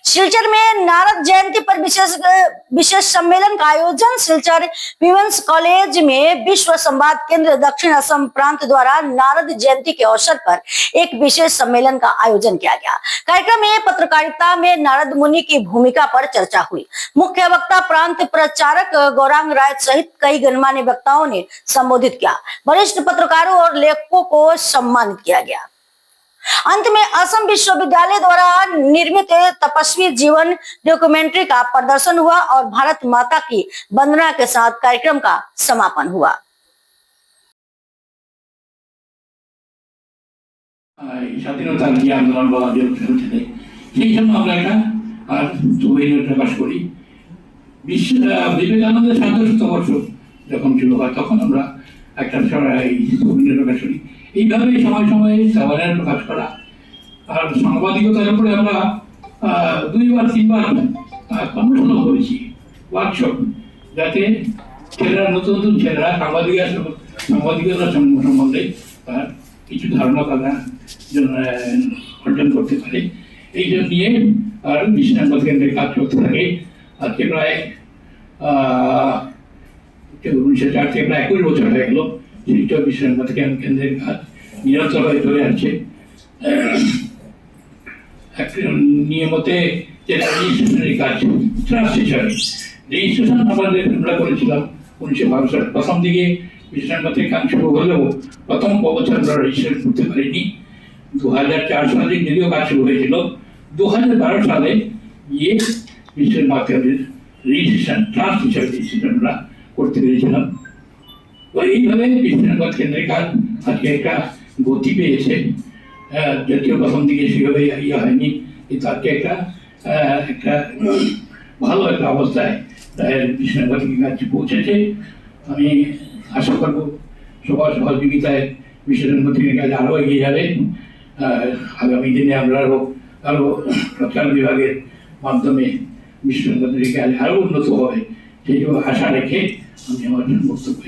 सिलचर में नारद जयंती पर विशेष सम्मेलन का आयोजन। सिलचर विमेंस कॉलेज में विश्व संवाद केंद्र दक्षिण असम प्रांत द्वारा नारद जयंती के अवसर पर एक विशेष सम्मेलन का आयोजन किया गया। कार्यक्रम में पत्रकारिता में नारद मुनि की भूमिका पर चर्चा हुई। मुख्य वक्ता प्रांत प्रचारक गौरांग राय सहित कई गणमान्य वक्ताओं ने संबोधित किया। वरिष्ठ पत्रकारों और लेखकों को सम्मानित किया गया। अंत में असम विश्वविद्यालय द्वारा निर्मित तपस्वी जीवन डॉक्यूमेंट्री का प्रदर्शन हुआ और भारत माता की वंदना के साथ कार्यक्रम का समापन हुआ। স্বাধীনতার যে আন্দোলন বা চলছে সেই জন্য আমরা এটা আর সুবিধা প্রকাশ করি। বিবেকানন্দের ৭০ বর্ষ যখন শুরু হয় তখন আমরা একটা সুবিধা প্রকাশ করি। এইভাবে সময় সময়ে সাভারের প্রকাশ করা আর সাংবাদিকতার উপরে আমরা ২-৩বার কর্মশালা করেছি, ওয়ার্কশপ, যাতে ছেলেরা নতুন নতুন ছেলেরা সাংবাদিকতা সম্বন্ধে কিছু ধারণা তারা অর্জন করতে পারে। এই জন্য নিয়ে আর বিশ্বসংবাদ কেন্দ্রের কাজ করতে থাকে। আজকে প্রায় 1904 থেকে প্রায় ২১ বছর হয়ে গেল শিলচর বিশ্বসংবাদ কেন্দ্রের কাজ নিরন্তর হয়ে চলে আসছে। নিয়মতে যেটা রেজিস্ট্রেশনের কাজ ট্রাস্ট হিসাবে রেজিস্ট্রেশন আমরা করেছিলাম 1912 সালে। প্রথম দিকে বিশ্বসংবাদের কাজ শুরু হলেও প্রথম বছর আমরা রেজিস্ট্রেশন করতে পারিনি। 2004 সালে যদিও কাজ শুরু হয়েছিল, 2012 সালে গিয়ে বিশ্বসংবাদের রেজিস্ট্রেশন ট্রাস্ট হিসাবে রেজিস্ট্রেশন আমরা করতে পেরেছিলাম। তো এইভাবে বিশ্বসংবাদ কেন্দ্রের কাজ আজকে একটা গতি পেয়েছে। যদিও প্রথম দিকে সেভাবে হয়নি, কিন্তু আজকে একটা ভালো একটা অবস্থায় বিশ্বসংবাদ কাজ পৌঁছেছে। আমি আশা করবো সবার সহযোগিতায় বিশ্বসংবাদ কাজ আরও এগিয়ে যাবে। আগামী দিনে আমরা আরও প্রচার বিভাগের মাধ্যমে বিশ্বসংবাদ কাজ আরও উন্নত হবে, সেই আশা রেখে আমি আমার বক্তব্য